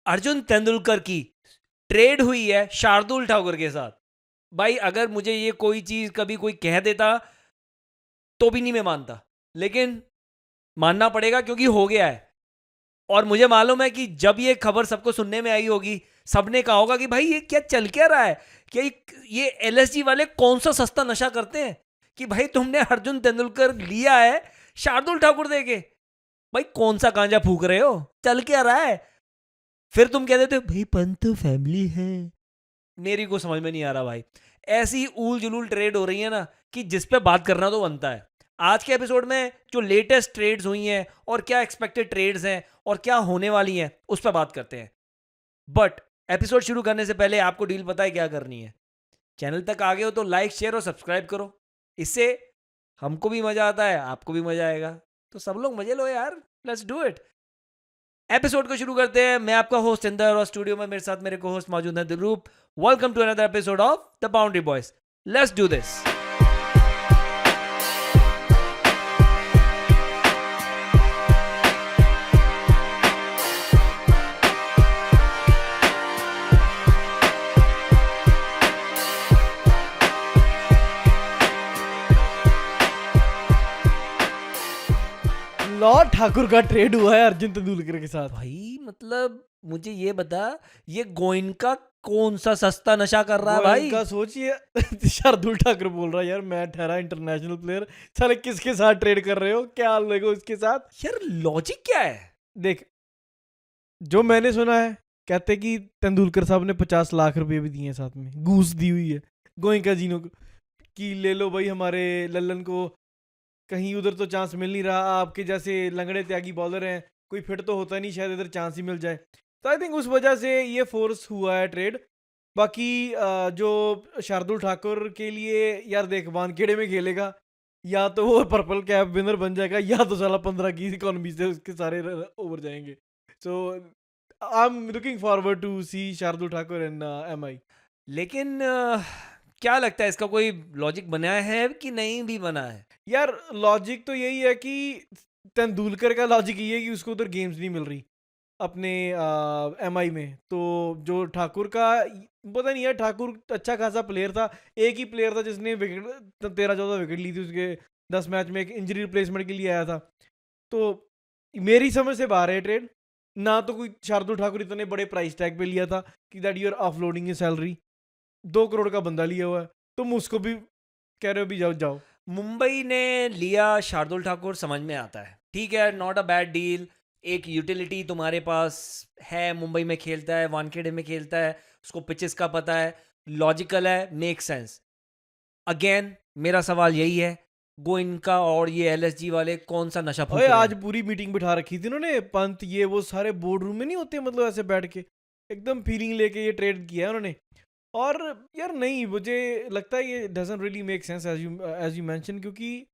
अर्जुन तेंदुलकर की ट्रेड हुई है शार्दुल ठाकुर के साथ। भाई अगर मुझे ये कोई चीज कभी कोई कह देता तो भी नहीं मैं मानता, लेकिन मानना पड़ेगा क्योंकि हो गया है। और मुझे मालूम है कि जब ये खबर सबको सुनने में आई होगी, सबने कहा होगा कि भाई ये क्या चल क्या रहा है, क्या ये एलएसजी वाले कौन सा सस्ता नशा करते हैं कि भाई तुमने अर्जुन तेंदुलकर लिया है शार्दुल ठाकुर देके। भाई कौन सा गांजा फूक रहे हो, चल क्या रहा है? फिर तुम कह देते हो भाई पंत फैमिली है। मेरी को समझ में नहीं आ रहा भाई। ऐसी ऊल जुलूल ट्रेड हो रही है ना कि जिस पे बात करना तो बनता है। आज के एपिसोड में जो लेटेस्ट ट्रेड्स हुई हैं और क्या एक्सपेक्टेड ट्रेड्स हैं और क्या होने वाली हैं उस पर बात करते हैं। बट एपिसोड शुरू करने से पहले आपको डील पता है क्या करनी है। चैनल तक आ गए हो तो लाइक शेयर और सब्सक्राइब करो, इससे हमको भी मजा आता है, आपको भी मजा आएगा। तो सब लोग मजे लो यार, लेट्स डू इट। एपिसोड को शुरू करते हैं। मैं आपका होस्ट इंदर और स्टूडियो में मेरे साथ मेरे को होस्ट मौजूद है Dilroop. Welcome to another episode of the Boundary Boys. Let's do this. Lord Thakur का ट्रेड हुआ है अर्जुन तेंदुलकर के साथ। भाई मतलब मुझे ये बता, ये गोइनका कौन सा सस्ता नशा कर रहा है भाई? का सोचिए शार्दुल ठाकुर बोल रहा है यार मैं ठहरा इंटरनेशनल प्लेयर, साले किसके साथ ट्रेड कर रहे हो, क्या लोगो इसके साथ। यार लॉजिक क्या है? देख, जो मैंने सुना है कहते कि तेंदुलकर साहब ने 50 लाख रुपए भी दिए हैं, साथ में घूस दी हुई है गोइंका जीनो को कि ले लो भाई हमारे लल्लन को, कहीं उधर तो चांस मिल नहीं रहा, आपके जैसे लंगड़े त्यागी बॉलर हैं, कोई फिट तो होता नहीं, शायद इधर चांस ही मिल जाए। तो आई थिंक उस वजह से ये फोर्स हुआ है ट्रेड। बाकी जो शार्दुल ठाकुर के लिए यार देख, वानखेड़े में खेलेगा या तो वो पर्पल कैप विनर बन जाएगा या तो साला 15 की इकोनॉमी से उसके सारे ओवर जाएंगे। So I am looking forward to see Shardul Thakur in MI. लेकिन क्या लगता है इसका कोई लॉजिक बना है कि नहीं भी बना है? यार लॉजिक तो यही है कि तेंदुलकर का लॉजिक ये है कि उसको उधर गेम्स नहीं मिल रही अपने एमआई में। तो जो ठाकुर का पता नहीं यार, ठाकुर अच्छा खासा प्लेयर था, एक ही प्लेयर था जिसने विकेट 13-14 विकेट ली थी उसके 10 मैच में, एक इंजरी रिप्लेसमेंट के लिए आया था। तो मेरी समझ से बाहर है ट्रेड। ना तो कोई शार्दुल ठाकुर इतने बड़े प्राइस टैग पे लिया था कि दैट यू आर ऑफलोडिंग ये सैलरी, 2 करोड़ का बंदा लिया हुआ है, तुम उसको भी कह रहे हो भी जाओ जाओ। मुंबई ने लिया शार्दुल ठाकुर, समझ में आता है, ठीक है, नॉट अ बैड डील। एक यूटिलिटी तुम्हारे पास है, मुंबई में खेलता है, वानखेड़े में खेलता है, उसको पिचेस का पता है, लॉजिकल है, मेक सेंस। अगेन मेरा सवाल यही है, गोइनका और ये एलएसजी वाले कौन सा नशा फूक ओए रहे आज हैं? पूरी मीटिंग बिठा रखी थी उन्होंने, पंत ये वो सारे बोर्ड रूम में नहीं होते, मतलब ऐसे बैठ के एकदम फीलिंग लेके ये ट्रेड किया है उन्होंने। और यार नहीं, मुझे लगता है ये doesn't really make sense as you mention, क्योंकि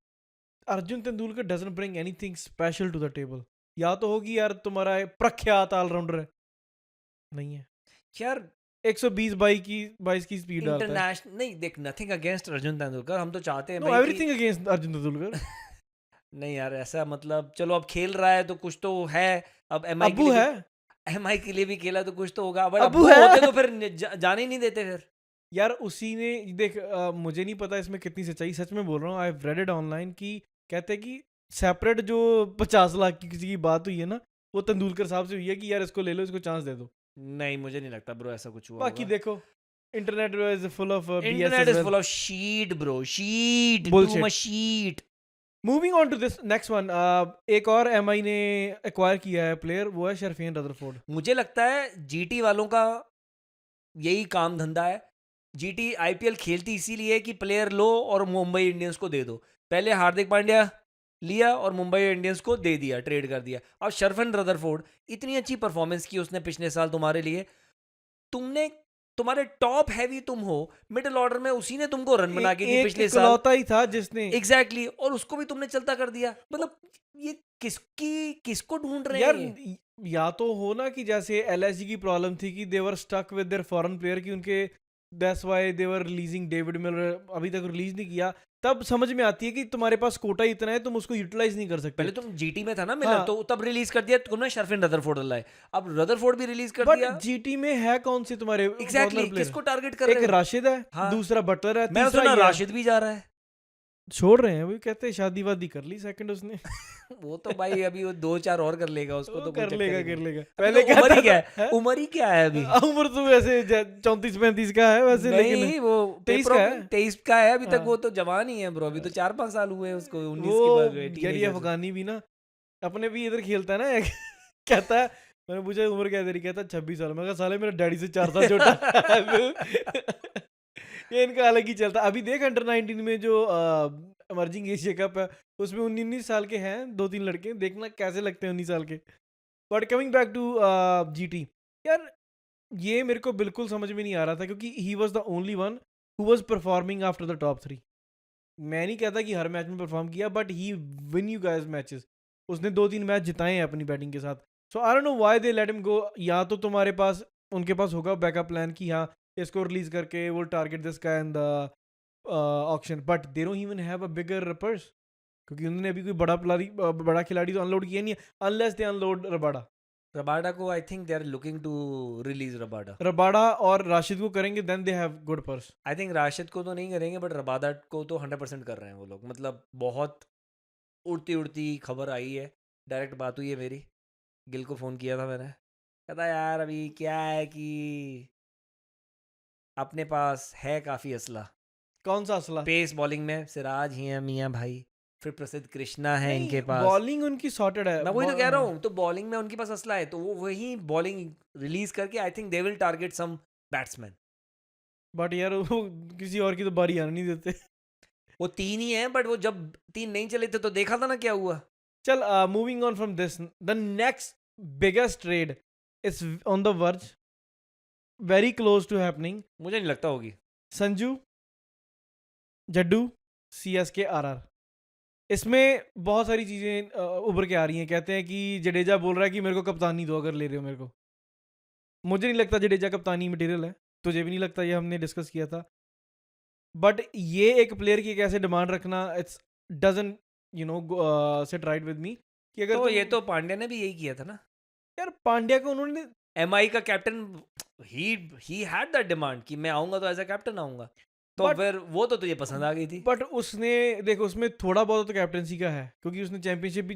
Arjun Tendulkar doesn't bring anything special to the table. या तो होगी यार तुम्हारा प्रख्यात ऑलराउंडर है, नहीं है, यार 120 22 की स्पीड डालता है। इंटरनेशनल नहीं, देख, नथिंग अगेंस्ट अर्जुन तेंदुलकर, हम तो चाहते हैं नो, भाई कि एवरीथिंग अगेंस्ट अर्जुन तेंदुलकर। नहीं यार ऐसा मतलब, चलो अब खेल रहा है तो कुछ तो है। अब एमआई के अबू लिए है, भी एमआई के लिए भी खेला तो कुछ तो होगा, बट अबू अब्बू होते है तो फिर जाने ही नहीं देते फिर। यार उसी ने देख, मुझे नहीं पता इसमें कितनी सच्चाई, सच में बोल रहा हूँ, आई रेड इट ऑनलाइन कि कहते हैं कि सेपरेट जो 50 लाख की किसी की बात हुई है ना, वो तेंदुलकर साहब से हुई है कि यार इसको ले लो, इसको चांस दे दो। नहीं मुझे नहीं लगता ब्रो ऐसा कुछ हुआ बाकी होगा। देखो, internet is full of BS internet as is well, full of shit bro, shit, to bullshit. Much shit. Moving on to this next one, एक और एमआई ने एक्वायर किया है प्लेयर, वो है शरफीन रदरफोर्ड। मुझे लगता है जीटी वालों का यही काम धंधा है। जीटी आईपीएल खेलती इसीलिए कि प्लेयर लो और मुंबई इंडियंस को दे दो। पहले हार्दिक पांड्या लिया और मुंबई इंडियंस को दे दिया, ट्रेड कर दिया। अब शर्फन रदरफोर्ड, इतनी अच्छी परफॉर्मेंस की उसने पिछले साल तुम्हारे लिए, तुमने, तुम्हारे टॉप हैवी तुम हो, मिडिल ऑर्डर में उसी ने तुमको रन बना के दी एक पिछले साल। इकलौता ही था जिसने, एग्जैक्टली exactly, और उसको भी तुमने चलता कर दिया। मतलब ये किसको ढूंढ रहे हैं यार ये? या तो हो ना कि जैसे एलएसजी की प्रॉब्लम थी कि they were stuck with their foreign player, कि उनके that's why they were releasing David Miller, अभी तक रिलीज नहीं किया। तब समझ में आती है कि तुम्हारे पास कोटा इतना है, तुम उसको यूटिलाइज नहीं कर सकते। पहले तुम जीटी में था ना मिलर, हाँ। तो तब रिलीज कर दिया तुमने शर्फिन रदरफोर्ड लाए, अब रदरफोर्ड भी रिलीज कर बट दिया। जीटी में है कौन से तुम्हारे एग्जैक्टली कॉर्नर प्लेयर? किसको टारगेट कर एक रहे हो? राशिद है, हाँ। दूसरा बटलर है, मैं तीसरा सुना ये है। राशिद भी जा रहा है। छोड़ रहे हैं, वो कहते हैं शादी वादी कर ली सेकंड उसने। वो तो भाई अभी वो 2-4 और कर लेगा, उसको वो तो कोई कर चक्कर लेगा ही कर नहीं। लेगा। अभी पहले तो उम्र ही क्या है? है, उम्र ही क्या है अभी। उम्र तो वैसे 34-35 का है वैसे, नहीं लेकिन वो 23 पेपरों का में है। 23 का है अभी तक, हाँ। वो तो जवान ही है ब्रो, अभी तो 4-5 साल हुए हैं उसको, 19 वो के बाद यार ये टीनेजर से। अफगानी भी ना अपने भी इधर खेलता है ना एक कहता है, मैंने पूछा उम्र क्या है तेरी, कहता है 26 साल। मैं कहा साले मेरा डैडी से 4 साल छोटा है। ये इनका अलग ही चलता। अभी देख अंडर 19 में जो इमर्जिंग एशिया कप है, उसमें 19 साल के हैं 2-3 लड़के, देखना कैसे लगते हैं 19 साल के। But coming back to GT, यार ये मेरे को बिल्कुल समझ में नहीं आ रहा था, क्योंकि he was the only one who was performing after the top 3। मैं नहीं कहता कि हर मैच में परफॉर्म किया, but he win you guys matches. उसने 2-3 मैच जिताए हैं अपनी बैटिंग के साथ। So I don't know why they let him go. या तो तुम्हारे पास, उनके पास होगा बैकअप प्लान कि हाँ इसको रिलीज करके वो target this guy in the auction, but they don't even have a bigger purse, क्योंकि उन्होंने अभी कोई बड़ा खिलाड़ी तो अनलोड किया नहीं है, unless they unload Rabada. Rabada को I think they are looking to release Rabada. Rabada और राशिद को करेंगे, then they have good purse. I think Rashid को तो नहीं करेंगे, बट रबाडा को तो 100% कर रहे हैं वो लोग। मतलब बहुत उड़ती उड़ती खबर आई है, डायरेक्ट बात हुई है मेरी, गिल को फ़ोन किया था मैंने, कहता यार अभी क्या है कि अपने पास है काफ़ी असला कौन सा असला? पेस बॉलिंग में, सिराज ही है मियाँ भाई, फिर प्रसिद्ध कृष्णा है इनके पास। बॉलिंग उनकी सॉर्टेड है। मैं वही तो कह रहा हूँ, तो बॉलिंग में उनके पास असला है, तो वो वही बॉलिंग रिलीज करके I think they will target some batsman. But यार वो किसी और की तो बारी आने नहीं देते। वो 3 ही हैं, बट वो जब 3 नहीं चले थे तो देखा था ना क्या हुआ। चल moving on from this, the next biggest trade is on the verge, very close to happening. मुझे नहीं लगता होगी। Sanju, Jaddu, CSK RR। इसमें बहुत सारी चीज़ें उभर के आ रही हैं। कहते हैं कि जडेजा बोल रहा है कि मेरे को कप्तानी दो अगर ले रहे हो मेरे को। मुझे नहीं लगता जडेजा कप्तानी मटेरियल है, तुझे भी नहीं लगता, ये हमने डिस्कस किया था। बट ये एक प्लेयर की कैसे डिमांड रखना, it's doesn't you know sit right with me कि अगर तो तुम, ये तो पांड्या ने भी यही किया था ना। यार पांड्या को उन्होंने, एमआई का captain, he had that demand कि मैं आऊंगा तो एज अ कैप्टन आऊंगा, तो But- फिर वो तो तुझे पसंद आ गई थी। बट उसने देखो उसमें थोड़ा बहुत तो कैप्टनसी का है, क्योंकि उसने चैंपियनशिप भी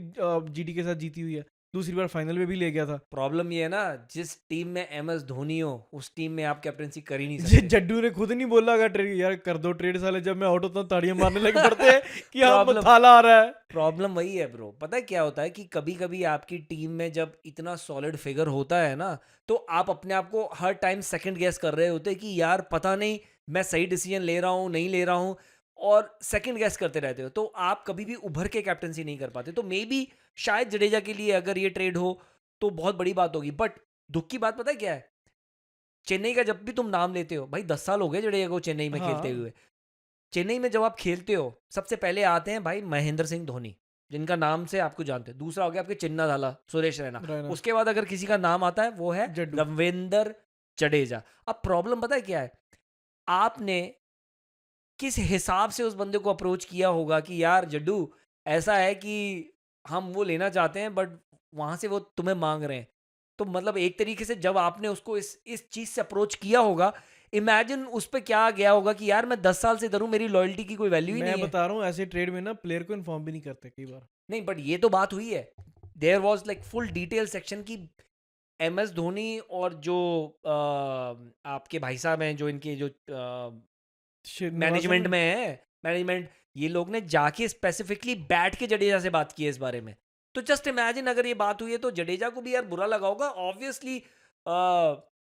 GT के साथ जीती हुई है, दूसरी बार फाइनल में भी ले गया था। प्रॉब्लम ये है ना, जिस टीम में MS धोनी हो उस टीम में आप कैप्टनसी कर ही नहीं जे सकते। जड्डू ने खुद नहीं बोला अगर ट्रेड, यार कर दो ट्रेड, साले जब मैं आउट होता हूँ ताड़ियां मारने लग पड़ते हैं कि हाँ Problem- थाला आ रहा है। प्रॉब्लम वही है ब्रो, पता है क्या होता है कि कभी कभी आपकी टीम में जब इतना सॉलिड फिगर होता है ना, तो आप अपने आप को हर टाइम सेकंड गेस कर रहे होते कि यार पता नहीं मैं सही डिसीजन ले रहा हूँ नहीं ले रहा हूँ, और सेकंड गेस करते रहते हो, तो आप कभी भी उभर के कैप्टनसी नहीं कर पाते। तो मे बी शायद जडेजा के लिए अगर ये ट्रेड हो तो बहुत बड़ी बात होगी। बट दुख की बात पता है क्या है, चेन्नई का जब भी तुम नाम लेते हो, भाई 10 साल हो गए जडेजा को चेन्नई में खेलते हाँ। हुए। चेन्नई में जब आप खेलते हो सबसे पहले आते हैं भाई महेंद्र सिंह धोनी, जिनका नाम से आपको जानते हैं। दूसरा हो गया आपके चिन्नाधाला, सुरेश रैना। रैना। उसके बाद अगर किसी का नाम आता है वो है जड्डू। रविंदर जडेजा। अब प्रॉब्लम पता है क्या है, आपने किस हिसाब से उस बंदे को अप्रोच किया होगा कि यार जड्डू ऐसा है कि हम वो लेना चाहते हैं, बट वहां से वो तुम्हें मांग रहे हैं। तो मतलब एक तरीके से जब आपने उसको इस चीज से अप्रोच किया होगा, इमेजिन उस पे क्या गया होगा कि यार मैं 10 साल से इधर हूं, मेरी लॉयल्टी की कोई वैल्यू ही मैं नहीं है। बता रहा हूँ ऐसे ट्रेड में ना प्लेयर को इन्फॉर्म भी नहीं करते कई बार। नहीं बट ये तो बात हुई है, there was like full detail section की MS धोनी और जो आपके भाई साहब हैं जो इनके जो मैनेजमेंट में है, मैनेजमेंट, ये लोग ने जाके स्पेसिफिकली बैठ के जडेजा से बात की है इस बारे में। तो जस्ट इमेजिन अगर ये बात हुई है तो जडेजा को भी यार बुरा लगा होगा ऑब्वियसली।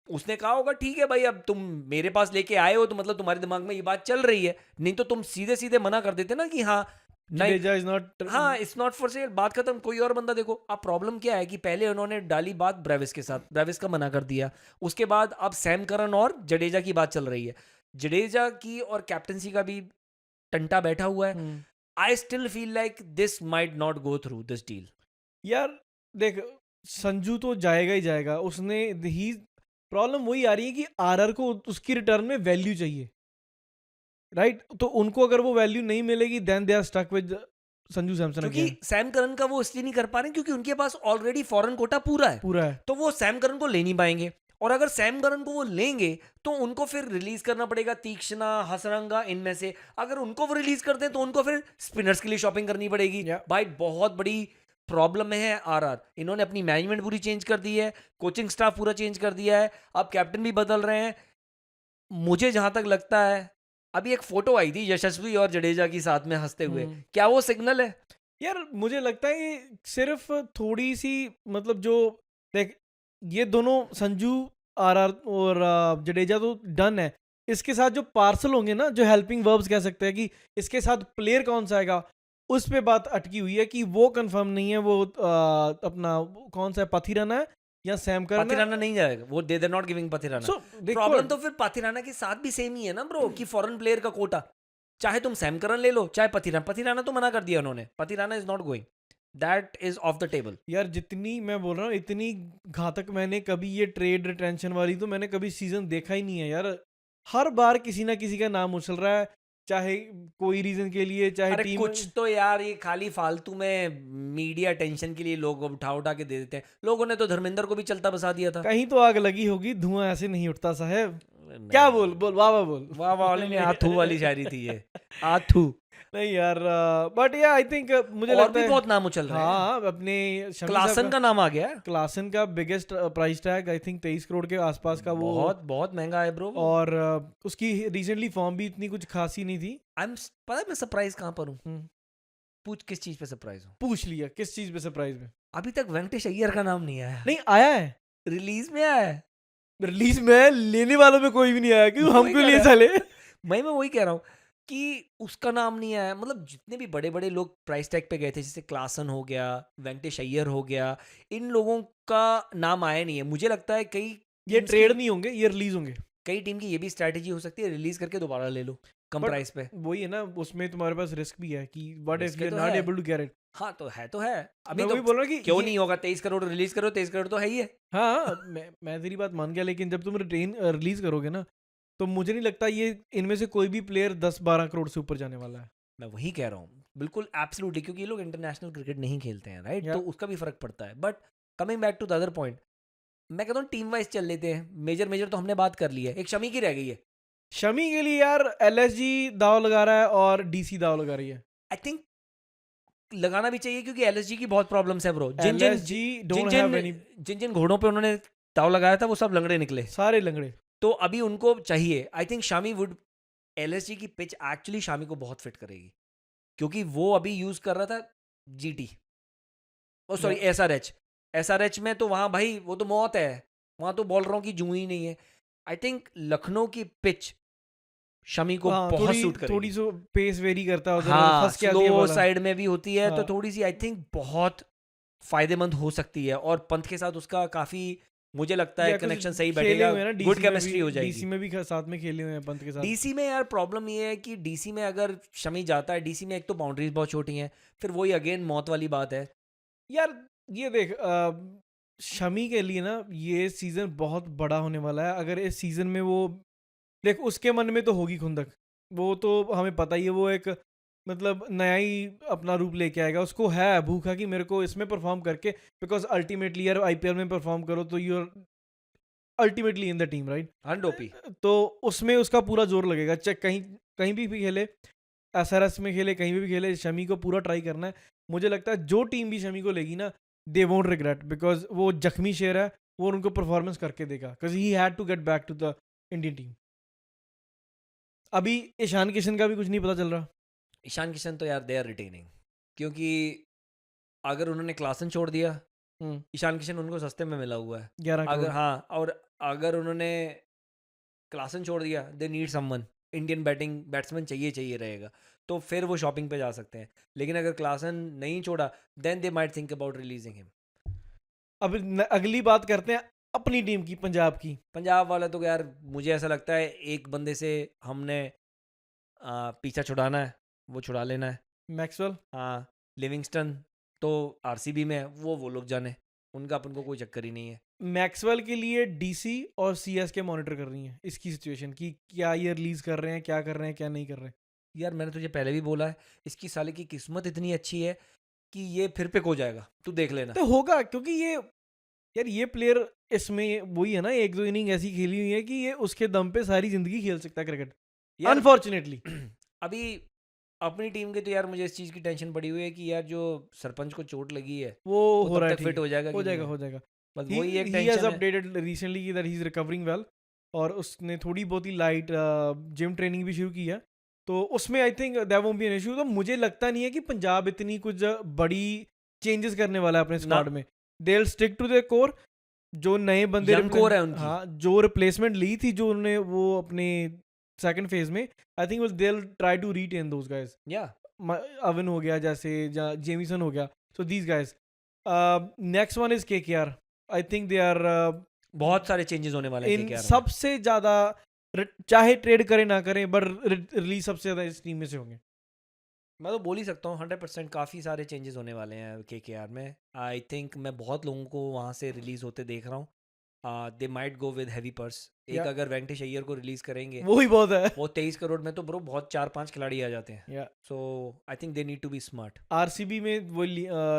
उसने कहा होगा ठीक है भाई, अब तुम मेरे पास लेके आए हो तो मतलब तुम्हारे दिमाग में ये बात चल रही है, नहीं तो तुम सीधे सीधे मना कर देते ना कि हाँ नहीं, जडेजा इज नॉट, हाँ इट्स नॉट फॉर सेल, बात खत्म, कोई और बंदा देखो। अब प्रॉब्लम क्या है कि पहले उन्होंने डाली बात ब्रेविस के साथ, ब्रेविस का मना कर दिया, उसके बाद अब सैम करन और जडेजा की बात चल रही है, जडेजा की और कैप्टनसी का भी टंटा बैठा हुआ है। I still feel like this might not go through this deal. यार देख संजू तो जाएगा ही जाएगा, उसने ही प्रॉब्लम वही आ रही है कि RR को उसकी रिटर्न में वैल्यू चाहिए। राइट, तो उनको अगर वो वैल्यू नहीं मिलेगी then they are stuck with Sanju Samson क्योंकि अगेन। सैम करन का वो इसलिए नहीं कर पा रहे हैं क्योंकि उनके पास ऑलरेडी फॉरेन कोटा पूरा है, पूरा है। तो वो सैम करन को ले नहीं पाएंगे। और अगर सैम करन को वो लेंगे तो उनको फिर रिलीज करना पड़ेगा तीक्ष्णा, हसरंगा, इनमें से अगर उनको वो रिलीज करते हैं तो उनको फिर स्पिनर्स के लिए शॉपिंग करनी पड़ेगी। Yeah. भाई बहुत बड़ी प्रॉब्लम में है आरआर। इन्होंने अपनी मैनेजमेंट पूरी चेंज कर दी है, कोचिंग स्टाफ पूरा चेंज कर दिया है, अब कैप्टन भी बदल रहे हैं। मुझे जहां तक लगता है, अभी एक फोटो आई थी यशस्वी और जडेजा की साथ में हंसते हुए, क्या वो सिग्नल है? यार मुझे लगता है ये सिर्फ थोड़ी सी, मतलब जो देख, ये दोनों संजू आरआर और जडेजा तो डन है, इसके साथ जो पार्सल होंगे ना, जो हेल्पिंग वर्ब्स कह सकते हैं कि इसके साथ प्लेयर कौन सा आएगा, उस पे बात अटकी हुई है कि वो कंफर्म नहीं है। वो अपना कौन सा है, पथिराना है या सैम करना। पथिराना नहीं जाएगा, वो they not giving Pathirana. So problem तो फिर पथिराना के साथ भी सेम ही है ना ब्रो, कि फॉरेन प्लेयर का कोटा, चाहे तुम सैम करन ले लो चाहे पथिराना तो मना कर दिया उन्होंने, Pathirana is not going, that is of the table. यार जितनी मैं बोल रहा हूँ इतनी घातक मैंने कभी ये ट्रेड रिटेंशन वाली तो मैंने कभी सीजन देखा ही नहीं है यार। हर बार किसी ना किसी का नाम उछल रहा है, चाहे कोई रीजन के लिए, चाहे अरे टीम। कुछ तो यार ये खाली फालतू में मीडिया टेंशन के लिए लोग उठा उठा के दे देते हैं। लोगों ने तो धर्मेंद्र को भी चलता बसा दिया था। कहीं तो आग लगी होगी, धुआं ऐसे नहीं उठता साहब। नहीं, क्या बोल बोल वाह वाह बोल। वाह वाह वाली नहीं, आथू वाली शायरी थी ये, आथू। नहीं यार, बट या आई थिंक मुझे और लगता भी है बहुत नाम उछल रहे हैं। हाँ, अपने शमी क्लासन साहब का नाम आ गया, क्लासन का biggest price tag I think 23 crore के आसपास का वो। बहुत बहुत महंगा है ब्रो। और उसकी रिसेंटली फॉर्म भी इतनी कुछ खासी नहीं थी। पता है मैं सरप्राइज कहाँ पर हूँ? हम्म, पूछ किस चीज पे सरप्राइज हूँ? पूछ लिया किस चीज पे सरप्राइज में। अभी तक वेंकटेश अय्यर का नाम नहीं आया। नहीं आया है, रिलीज में आया है। रिलीज में लेने वालों में कोई भी नहीं आया, क्यों हम वही क्यों कह लिए रहा साले। मैं वही कह रहा हूँ कि उसका नाम नहीं आया। मतलब जितने भी बड़े बड़े लोग प्राइस टैग पे गए थे, जैसे क्लासन हो गया, वेंकटेश अय्यर हो गया, इन लोगों का नाम आया नहीं है। मुझे लगता है कई ये teams ट्रेड की- नहीं होंगे, ये रिलीज होंगे। कई टीम की ये भी स्ट्रैटेजी हो सकती है, रिलीज करके दोबारा ले लो कम But प्राइस पे। वही है ना, उसमें तुम्हारे पास रिस्क भी है कि व्हाट इफ Risk यू तो आर नॉट है। Able to get it. हाँ तो है अभी मैं तो वही बोल रहा हूँ कि क्यों ये- नहीं होगा? 23 करोड़ रिलीज करो, 23 करोड़ तो है ही है। हाँ, मैं तेरी बात मान गया, लेकिन जब तुम रिलीज करोगे ना, तो मुझे नहीं लगता ये इनमें से कोई भी प्लेयर 10-12 करोड़ से ऊपर जाने वाला है। मैं वही कह रहा हूँ, बिल्कुल एब्सोल्युटली, क्योंकि ये लोग इंटरनेशनल क्रिकेट नहीं खेलते हैं, राइट? Yeah. तो उसका भी फर्क पड़ता है। But coming back to the other point, मैं कहता हूँ टीम वाइज चल लेते हैं। मेजर तो हमने बात कर ली है, एक शमी की रह गई है। शमी के लिए यार एलएसजी दाव लगा रहा है और डीसी दाव लगा रही है। आई थिंक लगाना भी चाहिए क्योंकि एलएसजी की बहुत प्रॉब्लम्स है bro. LSG don't have any, जिन घोड़ों पे उन्होंने दाव लगाया था वो सब लंगड़े निकले, सारे लंगड़े। तो अभी उनको चाहिए। I think Shami would, LSG की पिच एक्चुअली शामी को बहुत फिट करेगी, क्योंकि वो अभी यूज कर रहा था जीटी, ओ सॉरी एसआरएच में, तो वहां भाई वो तो मौत है, वहां तो बॉलरों की जूं ही नहीं है। आई थिंक लखनऊ की पिच शमी को हाँ, बहुत थोड़ी सूट करेगी। थोड़ी सो पेस वेरी करता है उधर, हाँ, फंस के आती है स्लो बॉल। साइड में भी होती है, तो हाँ। थोड़ी सी आई थिंक बहुत फायदेमंद हो सकती है। और पंत के साथ उसका काफी, मुझे लगता है या कुछ कनेक्शन सही खेले बैठेगा, हुए हैं ना, गुड DC में केमिस्ट्री भी- हो डीसी जाएगी। में भी साथ में खेले हुए हैं पंत के साथ। डीसी में यार प्रॉब्लम ये है कि डीसी में अगर शमी जाता है, डीसी में एक तो बाउंड्रीज बहुत छोटी हैं, फिर वही अगेन मौत वाली बात है। यार ये देख, शमी के लिए ना ये सीजन बहुत बड़ा होने वाला है। अगर इस सीजन में वो, देख उसके मन में तो होगी खुंदक, वो तो हमें पता ही है, वो एक मतलब नया ही अपना रूप लेके आएगा। उसको है भूखा कि मेरे को इसमें परफॉर्म करके, बिकॉज अल्टीमेटली यार आईपीएल में परफॉर्म करो तो you are ultimately in the team, right? हंडोपी तो उसमें उसका पूरा जोर लगेगा, चाहे कहीं कहीं भी खेले, एसआरएस में खेले, कहीं भी खेले, शमी को पूरा ट्राई करना है। मुझे लगता है जो टीम भी शमी को लेगी ना, दे वोंट रिग्रेट, बिकॉज वो जख्मी शेर है, वो उनको परफॉर्मेंस करके देगा, because he had to get back to the Indian team. अभी ईशान किशन का भी कुछ नहीं पता चल रहा। ईशान किशन तो यार दे आर रिटेनिंग, क्योंकि अगर उन्होंने क्लासन छोड़ दिया, ईशान किशन उनको सस्ते में मिला हुआ है 11 अगर, करोड़। हाँ, और अगर उन्होंने क्लासन छोड़ दिया, they need someone, Indian batsman चाहिए रहेगा, तो फिर वो शॉपिंग पे जा सकते हैं। लेकिन अगर क्लासन नहीं छोड़ा, then they might think about releasing him. अब अगली बात करते हैं अपनी टीम की, पंजाब की। पंजाब वाला तो यार मुझे ऐसा लगता है एक बंदे से हमने पीछा छुड़ाना है, वो छुड़ा लेना है। मैक्सवेल। हाँ, लिविंगस्टन तो आरसीबी में है, वो लोग जाने, उनका अपन को कोई चक्कर ही नहीं है। मैक्सवेल के लिए डीसी और सीएसके मॉनिटर कर रही हैं इसकी सिचुएशन की, क्या ये रिलीज कर रहे हैं, क्या कर रहे हैं, क्या नहीं कर रहे हैं। यार मैंने तुझे पहले भी बोला है, इसकी साले की किस्मत इतनी अच्छी है कि ये फिर पिक हो जाएगा, तू देख लेना। तो होगा, क्योंकि ये प्लेयर इसमें वही है ना, एक दो इनिंग ऐसी खेली हुई है कि ये उसके दम पे सारी जिंदगी खेल सकता है क्रिकेट, यार अनफॉर्चुनेटली। अभी अपनी टीम के तो यार मुझे इस चीज़ की टेंशन पड़ी हुई है कि यार जो सरपंच को चोट लगी है वो हो तब रहा है, तक फिट हो जाएगा हो कि नहीं जाएगा, है। हो जाएगा। बस he वही एक he has टेंशन है। updated recently that he's recovering well, और उसने थोड़ी बहुत ही लाइट जिम ट्रेनिंग भी शुरू की है, तो उसमें I think that won't be an issue. तो मुझे लगता नहीं है कि पंजाब इतनी कुछ बड़ी चेंजेस करने वाला है अपने ना। स्क्वाड में। They will stick to their core. जो नए बंदे Young core है उनकी। हाँ, जो रिप्लेसमेंट ली थी जो उन्होंने वो अपने सेकंड फेज में, I think they will try to retain those guys. या अवन हो गया जैसे, जेमिसन हो गया, so these guys. Next one is KKR. I think they are बहुत सारे चेंजेस होने वाले हैं इन KKR में। सबसे ज्यादा, चाहे ट्रेड करें ना करें, बट रिलीज सबसे ज्यादा इस टीम में से होंगे। मैं तो बोल ही सकता हूँ 100% काफ़ी सारे चेंजेस होने वाले हैं KKR में। आई थिंक मैं बहुत लोगों को वहाँ से रिलीज होते देख रहा हूँ। They might go with heavy purse. एक Yeah. अगर वेंकटेश अय्यर को रिलीज करेंगे वो ही बहुत है। वो 23 करोड़ में तो ब्रो बहुत 4-5 खिलाड़ी आ जाते हैं। या so I think they need to be smart. RCB में वो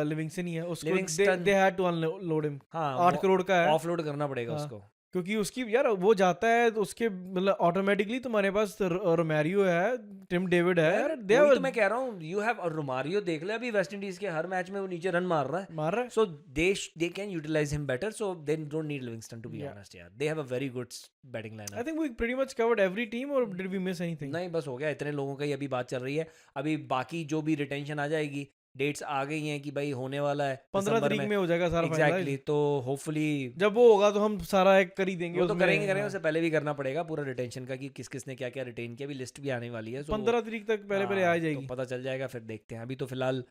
लिविंगस्टन ही है, उसको Livingstone- they had to unload him. हाँ 8 करोड़ का है, ऑफलोड करना पड़ेगा हाँ। उसको। क्योंकि उसकी यार वो जाता है तो उसके मतलब ऑटोमेटिकली तुम्हारे पास रोमेरियो है, टिम डेविड है, यार they वही have- तो मैं कह रहा हूँ, यू हैव रोमारियो देख ले, अभी वेस्ट इंडीज के हर मैच में वो नीचे रन मार रहा है। मार रहा है। So they can utilize him better. So they don't need Livingston to be Yeah. honest. यार they have a very good batting I lineup. think we pretty much covered every team, or did we miss anything? नहीं बस हो गया, इतने लोगों का ही अभी बात चल रही है। अभी बाकी जो भी रिटेंशन आ जाएगी, डेट्स आ गई हैं कि भाई होने वाला है 15 दिसंबर तारीख में हो जाएगा सारा एग्जैक्टली। finalize। तो होपफुली जब वो होगा तो हम सारा एक कर ही देंगे वो तो उसमें, करेंगे हाँ। उससे पहले भी करना पड़ेगा पूरा रिटेंशन का कि किस किस ने क्या क्या रिटेन किया। अभी लिस्ट भी आने वाली है। So 15 तारीख तक पहले आ तो जाएगी। पता चल जाएगा, फिर देखते हैं। अभी तो फिलहाल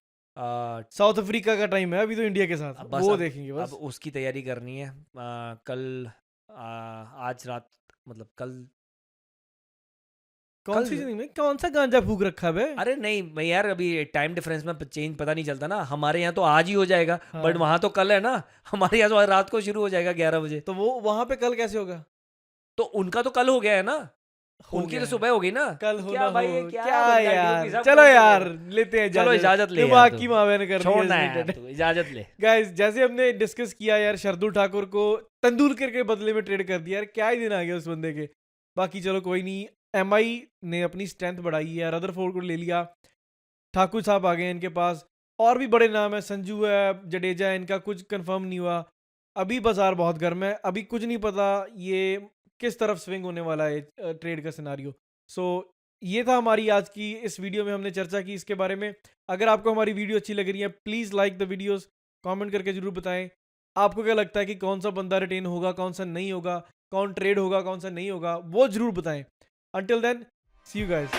साउथ अफ्रीका का टाइम है अभी तो इंडिया के साथ, अब बस वो अब- देखेंगे बस। अब उसकी तैयारी करनी है। कल आज रात मतलब कल कौन सी जिंदगी में कौन सा गांजा फूक रखा है? अरे नहीं मैं यार अभी टाइम डिफरेंस में चेंज पता नहीं चलता ना। हमारे यहाँ तो आज ही हो जाएगा, हाँ। बट वहाँ तो कल है ना। हमारे यहाँ तो आज रात को शुरू हो जाएगा 11 बजे। तो वो वहां पे कल कैसे होगा? तो उनका तो कल हो गया है ना, हो उनकी गया तो है। सुबह होगी ना। कल हो क्या ना भाई हो, ये क्या क्या बंगालियों यार, की सब चलो कुछ यार हो लेते हैं चलो इजाजत ले यार दिमाग तू। की मावेन कर छोड़ना है यार तू, इजाजत ले। गाइस जैसे हमने डिस्कस किया यार, शार्दुल ठाकुर को तेंदुलकर के बदले में ट्रेड कर दिया यार, क्या ही दिन आ गया उस बंदे के। बाकी चलो कोई नहीं, एमआई ने अपनी स्ट्रेंथ बढ़ाई है, रदरफोर्ड को ले लिया, ठाकुर साहब आ गए इनके पास, और भी बड़े नाम है, संजू है, जडेजा है, इनका कुछ कंफर्म नहीं हुआ। अभी बाजार बहुत गर्म है, अभी कुछ नहीं पता ये किस तरफ स्विंग होने वाला है ट्रेड का सिनारियो। सो ये था हमारी आज की इस वीडियो में हमने चर्चा की इसके बारे में। अगर आपको हमारी वीडियो अच्छी लग रही है please like the videos, comment करके जरूर बताएं आपको क्या लगता है कि कौन सा बंदा रिटेन होगा, कौन सा नहीं होगा, कौन ट्रेड होगा, कौन सा नहीं होगा, वो जरूर बताएं। Until then see you guys.